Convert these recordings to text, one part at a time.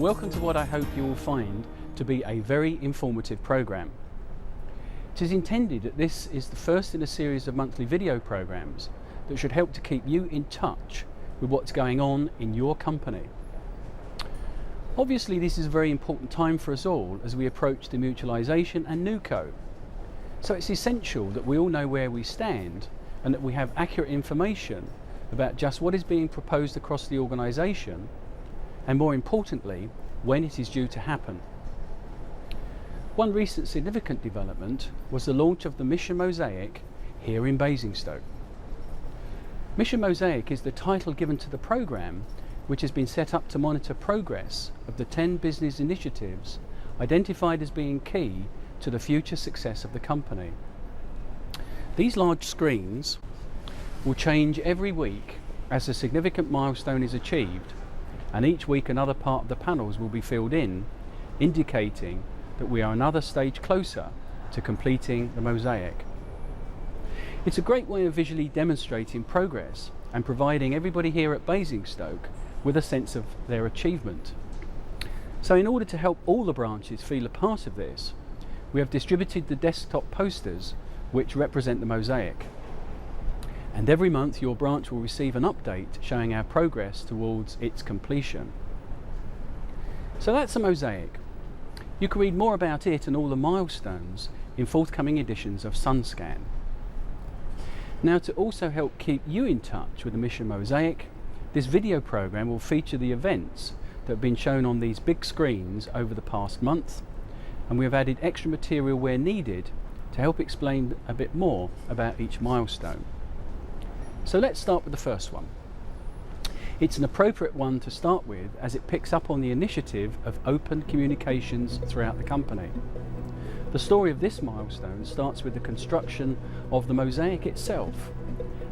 and welcome to what I hope you will find to be a very informative programme. It is intended that this is the first in a series of monthly video programmes that should help to keep you in touch with what's going on in your company. Obviously, this is a very important time for us all as we approach demutualisation and NewCo. So it's essential that we all know where we stand and that we have accurate information about just what is being proposed across the organisation and, more importantly, when it is due to happen. One recent significant development was the launch of the Mission Mosaic here in Basingstoke. Mission Mosaic is the title given to the programme which has been set up to monitor progress of the 10 business initiatives identified as being key to the future success of the company. These large screens will change every week as a significant milestone is achieved, and each week another part of the panels will be filled in, indicating that we are another stage closer to completing the mosaic. It's a great way of visually demonstrating progress and providing everybody here at Basingstoke with a sense of their achievement. So in order to help all the branches feel a part of this, we have distributed the desktop posters which represent the mosaic. And every month your branch will receive an update showing our progress towards its completion. So that's a mosaic. You can read more about it and all the milestones in forthcoming editions of SunScan. Now, to also help keep you in touch with the Mission Mosaic, this video programme will feature the events that have been shown on these big screens over the past month, and we have added extra material where needed to help explain a bit more about each milestone. So let's start with the first one. It's an appropriate one to start with as it picks up on the initiative of open communications throughout the company. The story of this milestone starts with the construction of the mosaic itself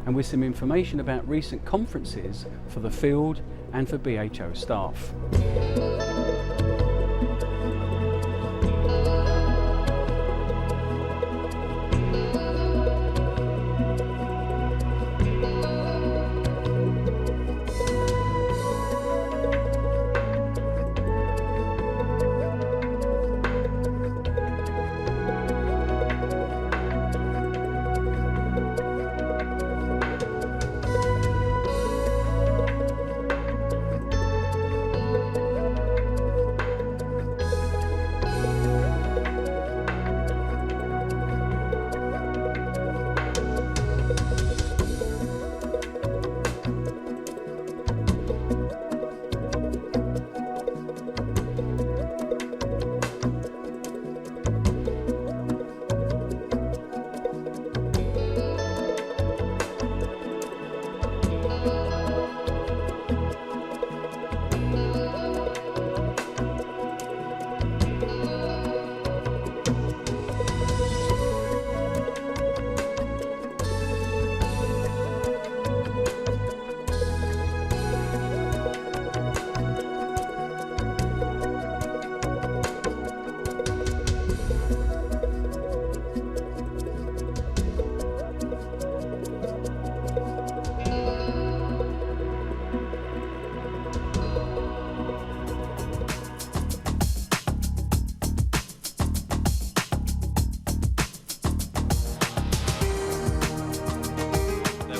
and with some information about recent conferences for the field and for BHO staff.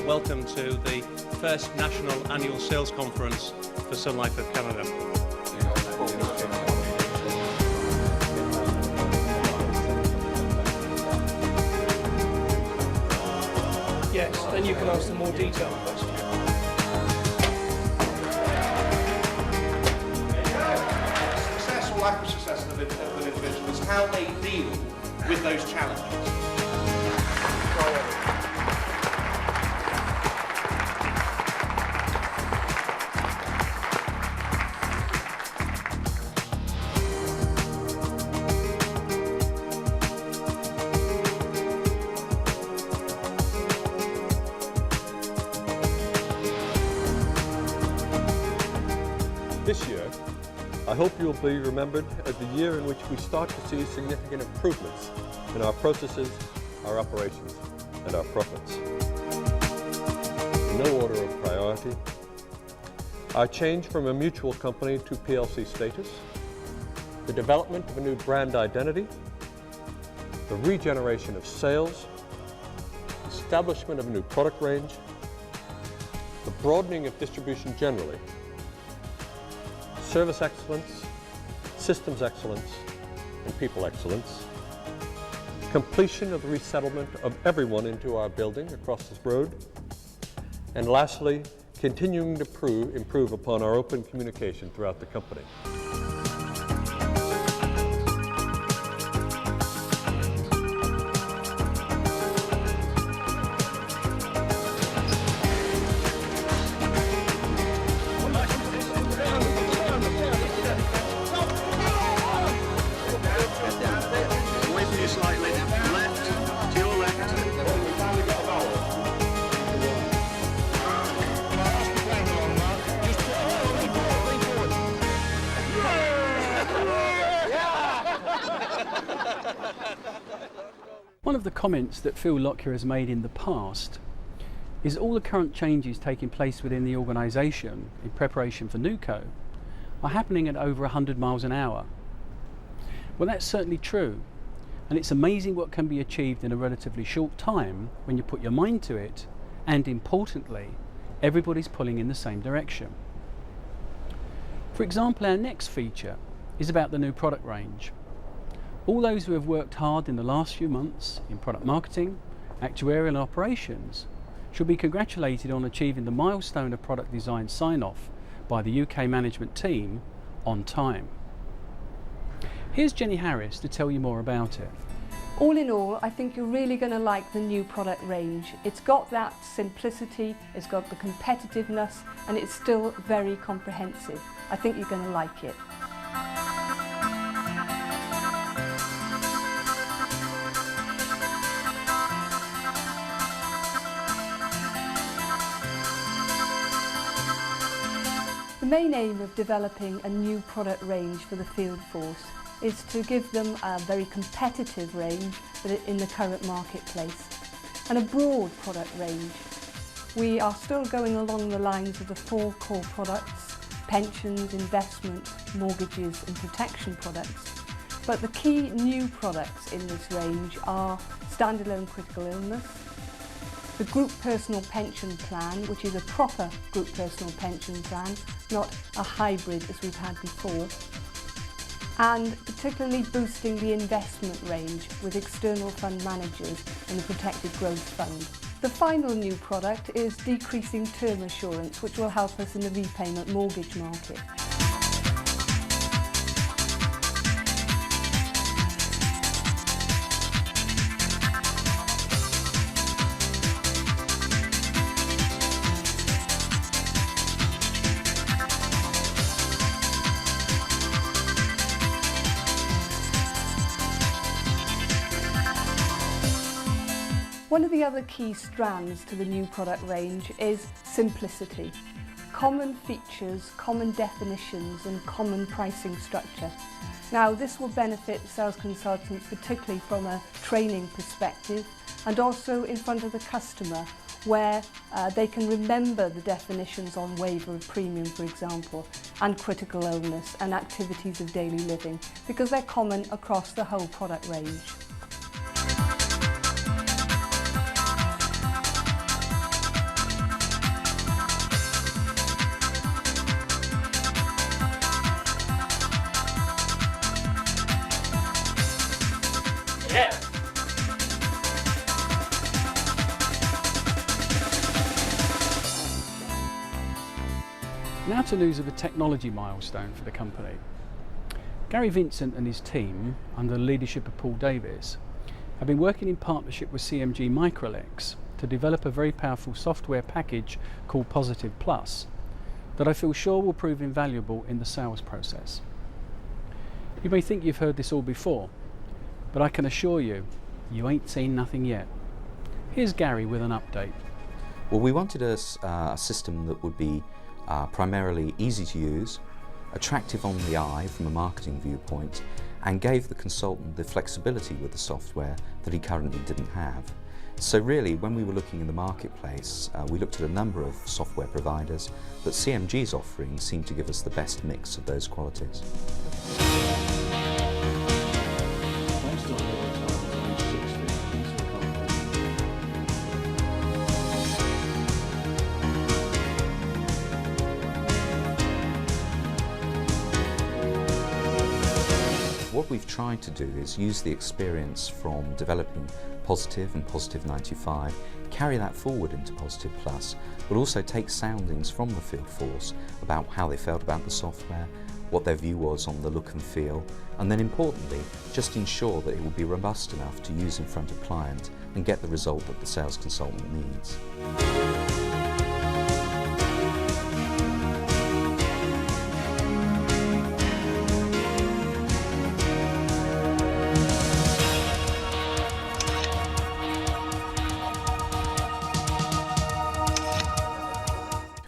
Welcome to the first National Annual Sales Conference for Sun Life of Canada. Yes, then you can ask them more detailed questions. Success or lack of success of an individual is how they deal with those challenges. This year, I hope you'll be remembered as the year in which we start to see significant improvements in our processes, our operations, and our profits. In no order of priority, our change from a mutual company to PLC status, the development of a new brand identity, the regeneration of sales, establishment of a new product range, the broadening of distribution generally, service excellence, systems excellence, and people excellence, completion of the resettlement of everyone into our building across this road, and lastly, continuing to improve upon our open communication throughout the company. One of the comments that Phil Lockyer has made in the past is all the current changes taking place within the organisation in preparation for NewCo are happening at over 100 miles an hour. Well, that's certainly true, and it's amazing what can be achieved in a relatively short time when you put your mind to it, and importantly, everybody's pulling in the same direction. For example, our next feature is about the new product range. All those who have worked hard in the last few months in product marketing, actuarial and operations should be congratulated on achieving the milestone of product design sign-off by the UK management team on time. Here's Jenny Harris to tell you more about it. All in all, I think you're really going to like the new product range. It's got that simplicity, it's got the competitiveness, and it's still very comprehensive. I think you're going to like it. The main aim of developing a new product range for the field force is to give them a very competitive range in the current marketplace and a broad product range. We are still going along the lines of the 4 core products: pensions, investment, mortgages and protection products. But the key new products in this range are standalone critical illness, the group personal pension plan, which is a proper group personal pension plan, not a hybrid as we've had before, and particularly boosting the investment range with external fund managers and the protected growth fund. The final new product is decreasing term assurance, which will help us in the repayment mortgage market. One of the other key strands to the new product range is simplicity. Common features, common definitions and common pricing structure. Now this will benefit sales consultants particularly from a training perspective and also in front of the customer where they can remember the definitions on waiver of premium, for example, and critical illness and activities of daily living because they're common across the whole product range. Now to news of a technology milestone for the company. Gary Vincent and his team, under the leadership of Paul Davis, have been working in partnership with CMG Microlex to develop a very powerful software package called Positive Plus that I feel sure will prove invaluable in the sales process. You may think you've heard this all before, but I can assure you, you ain't seen nothing yet. Here's Gary with an update. Well, we wanted a system that would be primarily easy to use, attractive on the eye from a marketing viewpoint, and gave the consultant the flexibility with the software that he currently didn't have. So really, when we were looking in the marketplace, we looked at a number of software providers, but CMG's offering seemed to give us the best mix of those qualities. What we've tried to do is use the experience from developing Positive and Positive 95, carry that forward into Positive Plus, but also take soundings from the field force about how they felt about the software, what their view was on the look and feel, and then importantly, just ensure that it will be robust enough to use in front of client and get the result that the sales consultant needs.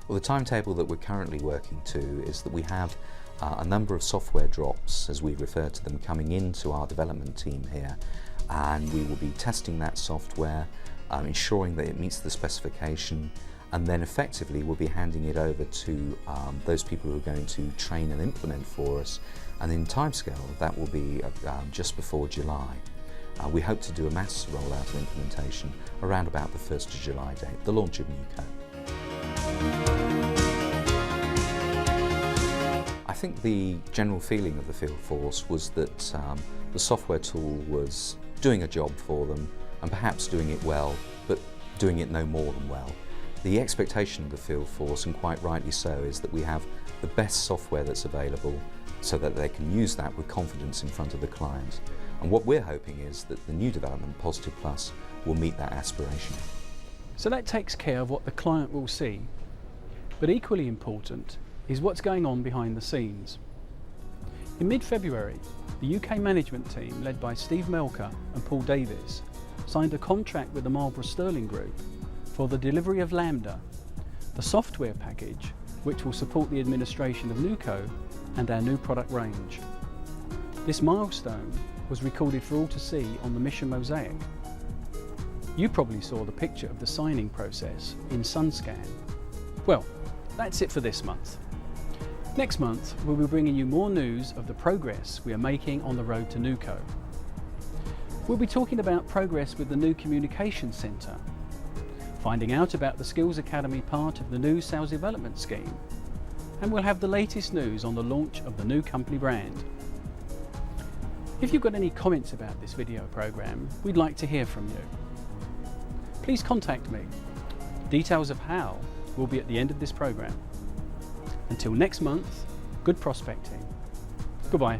Well, the timetable that we're currently working to is that we have a number of software drops, as we refer to them, coming into our development team here, and we will be testing that software, ensuring that it meets the specification, and then effectively we'll be handing it over to those people who are going to train and implement for us, and in timescale that will be just before July. We hope to do a mass rollout of implementation around about the 1st of July date, the launch of NewCo. I think the general feeling of the field force was that the software tool was doing a job for them and perhaps doing it well, but doing it no more than well. The expectation of the field force, and quite rightly so, is that we have the best software that's available so that they can use that with confidence in front of the client. And what we're hoping is that the new development, Positive Plus, will meet that aspiration. So that takes care of what the client will see. But equally important is what's going on behind the scenes. In mid-February, the UK management team, led by Steve Melker and Paul Davis, signed a contract with the Marlborough Sterling Group for the delivery of Lambda, the software package which will support the administration of NewCo and our new product range. This milestone was recorded for all to see on the Mission Mosaic. You probably saw the picture of the signing process in SunScan. Well, that's it for this month. Next month, we'll be bringing you more news of the progress we are making on the road to NewCo. We'll be talking about progress with the new Communications Centre, finding out about the Skills Academy part of the new sales development scheme, and we'll have the latest news on the launch of the new company brand. If you've got any comments about this video programme, we'd like to hear from you. Please contact me. Details of how will be at the end of this programme. Until next month, good prospecting. Goodbye.